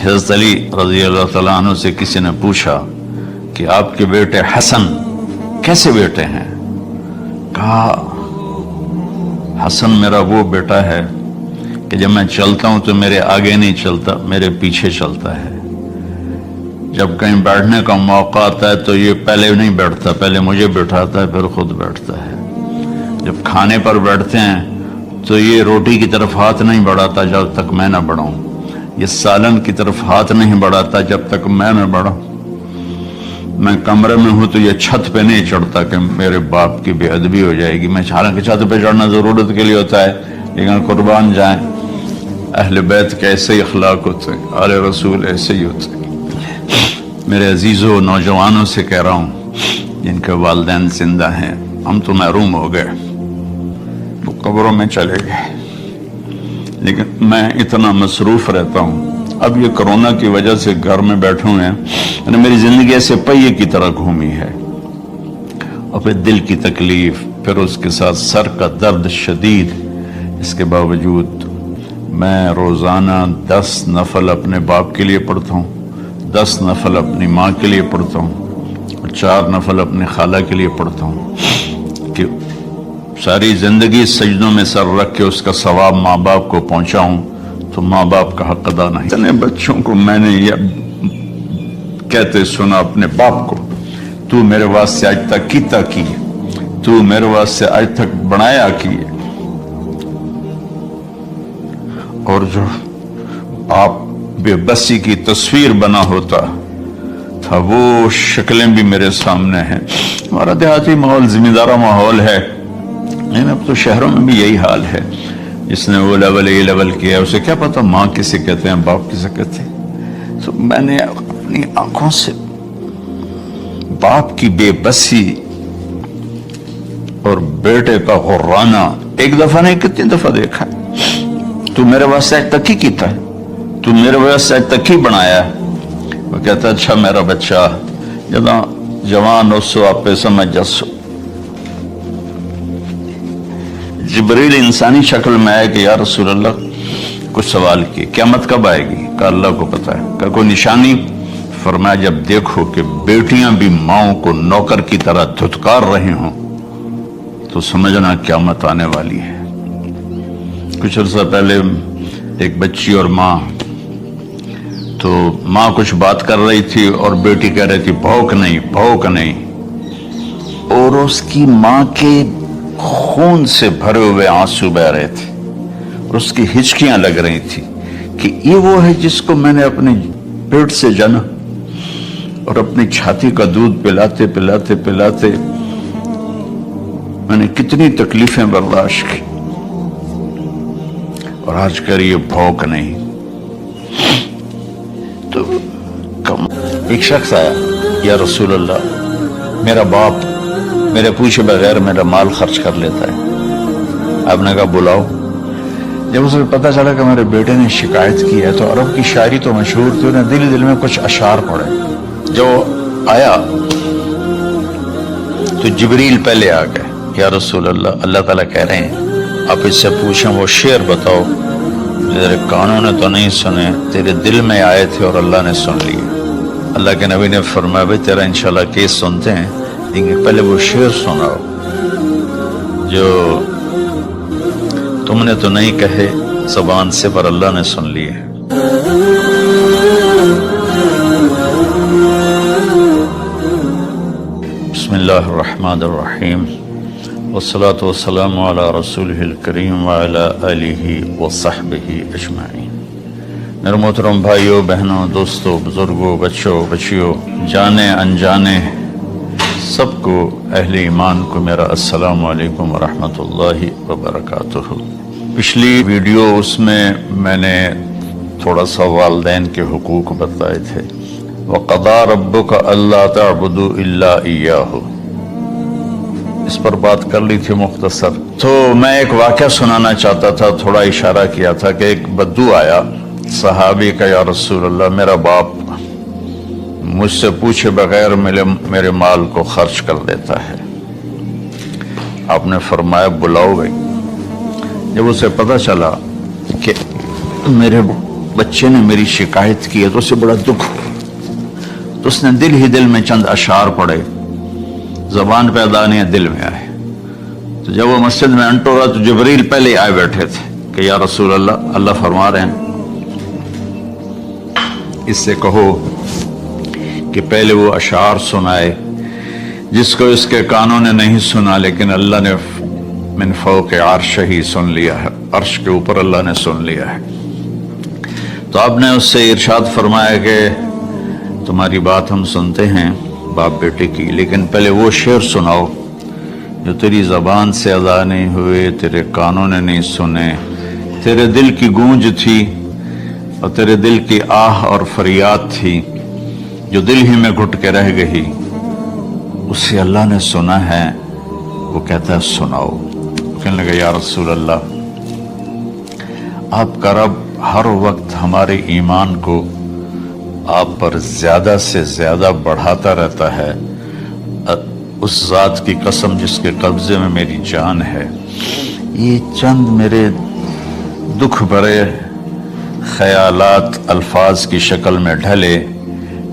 حضرت علی رضی اللہ تعالیٰ عنہ سے کسی نے پوچھا کہ آپ کے بیٹے حسن کیسے بیٹے ہیں؟ کہا حسن میرا وہ بیٹا ہے کہ جب میں چلتا ہوں تو میرے آگے نہیں چلتا، میرے پیچھے چلتا ہے۔ جب کہیں بیٹھنے کا موقع آتا ہے تو یہ پہلے نہیں بیٹھتا، پہلے مجھے بٹھاتا ہے پھر خود بیٹھتا ہے۔ جب کھانے پر بیٹھتے ہیں تو یہ روٹی کی طرف ہاتھ نہیں بڑھاتا جب تک میں نہ بڑھاؤں، یہ سالن کی طرف ہاتھ نہیں بڑھاتا جب تک میں نہ بڑھاؤں۔ میں کمرے میں ہوں تو یہ چھت پہ نہیں چڑھتا کہ میرے باپ کی بے ادبی ہو جائے گی۔ میں حالانکہ چھت پہ چڑھنا ضرورت کے لیے ہوتا ہے، لیکن قربان جائیں اہل بیت کے ایسے ہی اخلاق ہوتے ہیں، آل رسول ایسے ہی ہوتے ہیں۔ میرے عزیزوں نوجوانوں سے کہہ رہا ہوں جن کے والدین زندہ ہیں، ہم تو محروم ہو گئے، وہ قبروں میں چلے گئے، لیکن میں اتنا مصروف رہتا ہوں۔ اب یہ کرونا کی وجہ سے گھر میں بیٹھے ہوئے ہیں، یعنی میری زندگی ایسے پہیے کی طرح گھومی ہے، اور پھر دل کی تکلیف، پھر اس کے ساتھ سر کا درد شدید۔ اس کے باوجود میں روزانہ 10 نفل اپنے باپ کے لیے پڑھتا ہوں، 10 نفل اپنی ماں کے لیے پڑھتا ہوں، اور 4 نفل اپنے خالہ کے لیے پڑھتا ہوں کہ ساری زندگی سجدوں میں سر رکھ کے اس کا ثواب ماں باپ کو پہنچاؤں تو ماں باپ کا حق ادا نہیں۔ اتنے بچوں کو میں نے یہ کہتے سنا اپنے باپ کو، تو میرے واسطے آج تک کیتا کی، تو میرے واسطے آج تک بنایا کی، اور جو آپ بے بسی کی تصویر بنا ہوتا تھا وہ شکلیں بھی میرے سامنے ہیں۔ ہمارا دیہاتی ماحول زمین دارہ ماحول ہے، لیکن اب تو شہروں میں بھی یہی حال ہے۔ جس نے وہ لیول اے لیول کیا اسے کیا پتا ماں کسے کہتے ہیں باپ کسے کہتے ہیں۔ تو میں نے اپنی آنکھوں سے باپ کی بے بسی اور بیٹے کا غرانہ ایک دفعہ نہیں کتنی دفعہ دیکھا۔ تو میرے واسطے آج تک ہی کیتا ہے، تو میرے واسطے آج تک ہی بنایا ہے۔ وہ کہتا اچھا میرا بچہ جداں جوان ہو سو آپ پہ سمجھ جسو۔ جبریل انسانی شکل میں آئے کہ یا رسول اللہ کچھ سوال کیے، قیامت کب آئے گی؟ کہ اللہ کو پتہ ہے۔ کہ کوئی نشانی؟ فرمایا جب دیکھو کہ بیٹیاں بھی ماؤں کو نوکر کی طرح دھتکار رہے ہوں تو سمجھنا قیامت آنے والی ہے۔ کچھ عرصہ پہلے ایک بچی اور ماں، تو ماں کچھ بات کر رہی تھی اور بیٹی کہہ رہی تھی بھوک نہیں بھوک نہیں، اور اس کی ماں کے خون سے بھرے ہوئے آنسو بہ رہے تھے اور اس کی ہچکیاں لگ رہی تھی کہ یہ وہ ہے جس کو میں نے اپنے پیٹ سے جنا اور اپنی چھاتی کا دودھ پلاتے پلاتے پلاتے میں نے کتنی تکلیفیں برداشت کی، اور آج کر یہ بھوک نہیں۔ تو ایک شخص آیا، یا رسول اللہ میرا باپ میرے پوچھے بغیر میرا مال خرچ کر لیتا ہے۔ آپ نے کہا بلاؤ۔ جب اسے پتہ چلا کہ میرے بیٹے نے شکایت کی ہے تو عرب کی شاعری تو مشہور تھی، انہیں دل دل میں کچھ اشعار پڑھے۔ جو آیا تو جبریل پہلے آ گئے، یا رسول اللہ اللہ تعالیٰ کہہ رہے ہیں آپ اس سے پوچھیں وہ شعر بتاؤ تیرے کانوں نے تو نہیں سنے، تیرے دل میں آئے تھے اور اللہ نے سن لیے۔ اللہ کے نبی نے فرمایا بھائی تیرا انشاءاللہ کیس سنتے ہیں، لیکن پہلے وہ شعر سناؤ جو تم نے تو نہیں کہے زبان سے پر اللہ نے سن لیے۔ بسم اللہ الرحمن الرحیم، والصلاة والسلام علی رسولہ الکریم وعلی آلہ وصحبہ اجمعین۔ میرے محترم بھائیوں بہنوں دوستوں بزرگوں بچوں بچیوں جانے انجانے سب کو اہل ایمان کو میرا السلام علیکم ورحمۃ اللہ وبرکاتہ۔ پچھلی ویڈیو اس میں نے تھوڑا سا والدین کے حقوق بتائے تھے۔ وَقَضَىٰ رَبُّكَ أَلَّا تَعْبُدُوا إِلَّا إِيَّاهُ، اس پر بات کر لی تھی مختصر۔ تو میں ایک واقعہ سنانا چاہتا تھا، تھوڑا اشارہ کیا تھا کہ ایک بدو آیا صحابی کا، یا رسول اللہ میرا باپ مجھ سے پوچھے بغیر میرے مال کو خرچ کر دیتا ہے۔ آپ نے فرمایا بلاؤ گئی۔ جب اسے پتہ چلا کہ میرے بچے نے میری شکایت کی ہے تو اسے بڑا دکھ ہوا، تو اس نے دل ہی دل میں چند اشعار پڑھے، زبان پہ ادا نہیں دل میں آئے۔ تو جب وہ مسجد میں انٹر ہوا تو جبریل پہلے آئے بیٹھے تھے کہ یا رسول اللہ، اللہ فرما رہے ہیں اس سے کہو کہ پہلے وہ اشعار سنائے جس کو اس کے کانوں نے نہیں سنا، لیکن اللہ نے من فوق عرش ہی سن لیا ہے، عرش کے اوپر اللہ نے سن لیا ہے۔ تو آپ نے اس سے ارشاد فرمایا کہ تمہاری بات ہم سنتے ہیں باپ بیٹے کی، لیکن پہلے وہ شعر سناؤ جو تیری زبان سے ادا نہیں ہوئے، تیرے کانوں نے نہیں سنے، تیرے دل کی گونج تھی اور تیرے دل کی آہ اور فریاد تھی جو دل ہی میں گھٹ کے رہ گئی، اسے اللہ نے سنا ہے۔ وہ کہتا ہے سناؤ۔ کہنے لگا یا رسول اللہ، آپ کا رب ہر وقت ہمارے ایمان کو آپ پر زیادہ سے زیادہ بڑھاتا رہتا ہے، اس ذات کی قسم جس کے قبضے میں میری جان ہے۔ یہ چند میرے دکھ بھرے خیالات الفاظ کی شکل میں ڈھلے،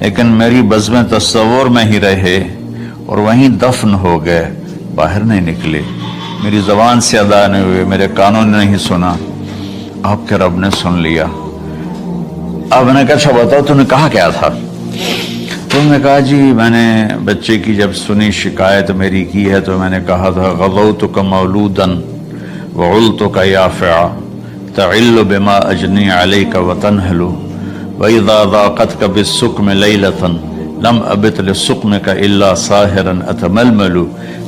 لیکن میری بزم تصور میں ہی رہے اور وہیں دفن ہو گئے، باہر نہیں نکلے، میری زبان سے ادا نہیں ہوئے، میرے کانوں نے نہیں سنا، آپ کے رب نے سن لیا۔ اب نے کہا اچھا بتاؤ تم نے کہا کیا تھا؟ تم نے کہا جی میں نے بچے کی جب سنی شکایت میری کی ہے تو میں نے کہا تھا غضوتک مولودا وعلتک یافعا تعل بما اجنی علیک وتنہل واذا ضاقتک بالسقم لیلۃ لم ابت لسقمک الا ساہرا اتململ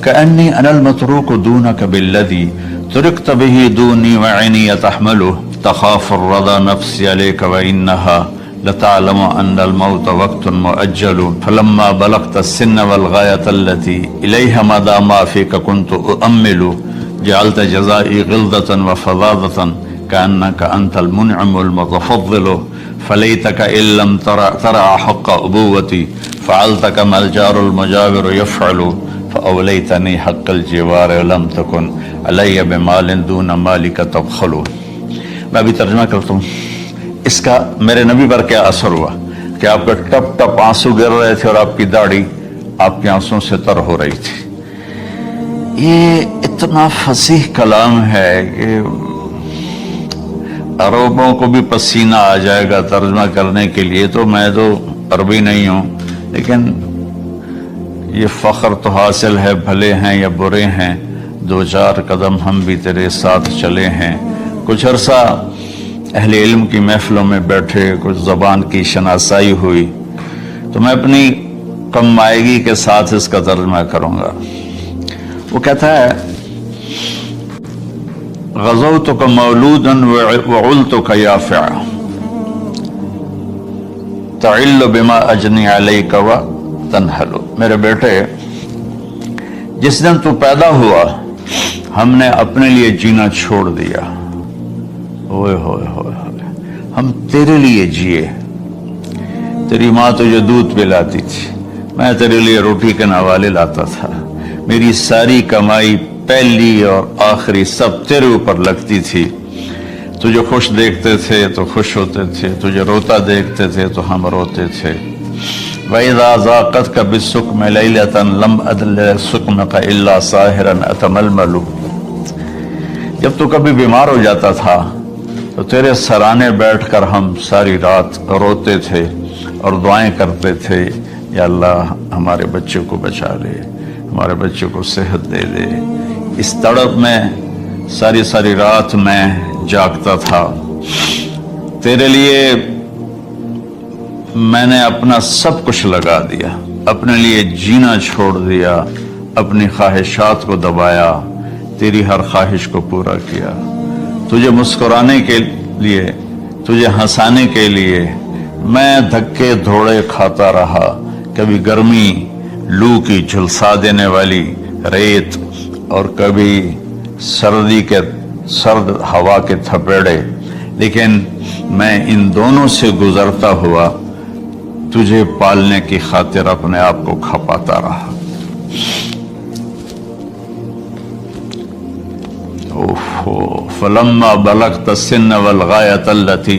کأنی انا المتروک دونک بالذی ترکت به دونی وعینی تحمل تخاف الرضا نفسی علیک وإنها لتعلم ان الموت وقت مؤجل فلما بلغت السن والغایة التي الیها مدى ما فيك كنت اؤمل جعلت جزائي غلظة وفظاظة كأنك انت المنعم المتفضل فليتك ان لم ترع حق ابوتي فعلت كما الجار المجاور يفعل فاوليتني حق الجوار ولم تكن علي بمال دون مالك تبخل۔ میں ابھی ترجمہ کرتا ہوں۔ اس کا میرے نبی پر کیا اثر ہوا کہ آپ کے ٹپ ٹپ آنسو گر رہے تھے اور آپ کی داڑھی آپ کے آنسوں سے تر ہو رہی تھی۔ یہ اتنا فصیح کلام ہے کہ عربوں کو بھی پسینہ آ جائے گا ترجمہ کرنے کے لیے، تو میں تو عربی نہیں ہوں، لیکن یہ فخر تو حاصل ہے، بھلے ہیں یا برے ہیں دو چار قدم ہم بھی تیرے ساتھ چلے ہیں۔ کچھ عرصہ اہل علم کی محفلوں میں بیٹھے، کچھ زبان کی شناسائی ہوئی، تو میں اپنی کم مائگی کے ساتھ اس کا ترجمہ کروں گا۔ وہ کہتا ہے غزوتک مولودا وعلتک یافعا تعل بما اجنی علیک وتنہل۔ میرے بیٹے جس دن تو پیدا ہوا ہم نے اپنے لیے جینا چھوڑ دیا، ہوئے ہوئے ہوئے ہوئے، ہم تیرے لیے جیے۔ تیری ماں تجھے دودھ پلاتی تھی، میں تیرے لیے روٹی کے نوالے لاتا تھا، میری ساری کمائی پہلی اور آخری سب تیرے اوپر لگتی تھی۔ تجھے خوش دیکھتے تھے تو خوش ہوتے تھے، تجھے روتا دیکھتے تھے تو ہم روتے تھے۔ وَإِذَا ضَاقَتْكَ بِالسُّقْمِ لَيْلَةً لَمْ أَدْلِ سُقْمَكَ إِلَّا سَاهِرًا أَتَمَلْمَلُ۔ جب تو کبھی بیمار ہو جاتا تھا تو تیرے سرانے بیٹھ کر ہم ساری رات روتے تھے اور دعائیں کرتے تھے، یا اللہ ہمارے بچے کو بچا لے، ہمارے بچے کو صحت دے دے۔ اس تڑپ میں ساری ساری رات میں جاگتا تھا، تیرے لیے میں نے اپنا سب کچھ لگا دیا، اپنے لیے جینا چھوڑ دیا، اپنی خواہشات کو دبایا، تیری ہر خواہش کو پورا کیا۔ تجھے مسکرانے کے لیے، تجھے ہنسانے کے لیے میں دھکے دھوڑے کھاتا رہا، کبھی گرمی لو کی جھلسا دینے والی ریت اور کبھی سردی کے سرد ہوا کے تھپیڑے، لیکن میں ان دونوں سے گزرتا ہوا تجھے پالنے کی خاطر اپنے آپ کو کھپاتا رہا۔ فلما بلغت السن والغایۃ التي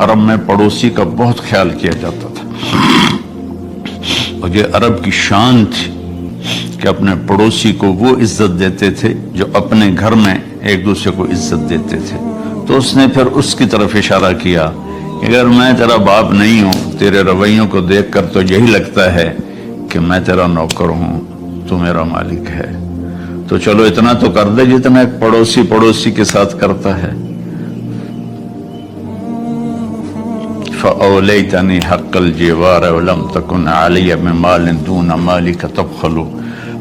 عرب میں پڑوسی کا بہت خیال کیا جاتا تھا، اور یہ عرب کی شان تھی کہ اپنے پڑوسی کو وہ عزت دیتے تھے جو اپنے گھر میں ایک دوسرے کو عزت دیتے تھے۔ تو اس نے پھر اس کی طرف اشارہ کیا کہ اگر میں تیرا باپ نہیں ہوں، تیرے رویوں کو دیکھ کر تو یہی لگتا ہے کہ میں تیرا نوکر ہوں، تو میرا مالک ہے، تو چلو اتنا تو کر دے جتنا ایک پڑوسی پڑوسی کے ساتھ کرتا ہے۔ فَأَوْلَيْتَنِي حَقَّ الْجِوَارِ وَلَمْ تَكُنْ عَلِيَّ مِنْ مَالٍ دُونَ مَالِكَ تَبْخَلُ۔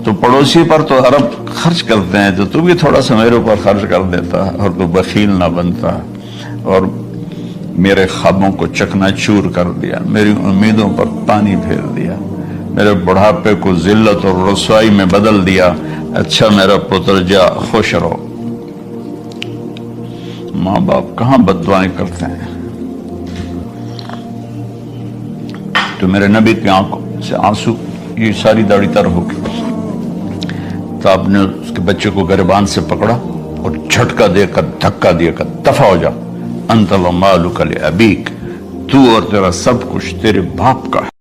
تو پڑوسی پر تو عرب خرچ کرتے ہیں، تو بھی تھوڑا سا میرے اوپر خرچ کر دیتا اور تو بخیل نہ بنتا، اور میرے خوابوں کو چکنا چور کر دیا، میری امیدوں پر پانی پھیر دیا، میرے بڑھاپے کو ذلت اور رسوائی میں بدل دیا۔ اچھا میرا پتر جا خوش رہو۔ ماں باپ کہاں بد دعائیں کرتے ہیں؟ تو میرے نبی کی آنکھوں سے آنسو، یہ ساری داڑھی تر ہو گئی، تو آپ نے اس کے بچے کو گریبان سے پکڑا اور جھٹکا دے کر دھکا دیا کر دفع ہو جا، انت و مالک لابیک، تو اور تیرا سب کچھ تیرے باپ کا ہے۔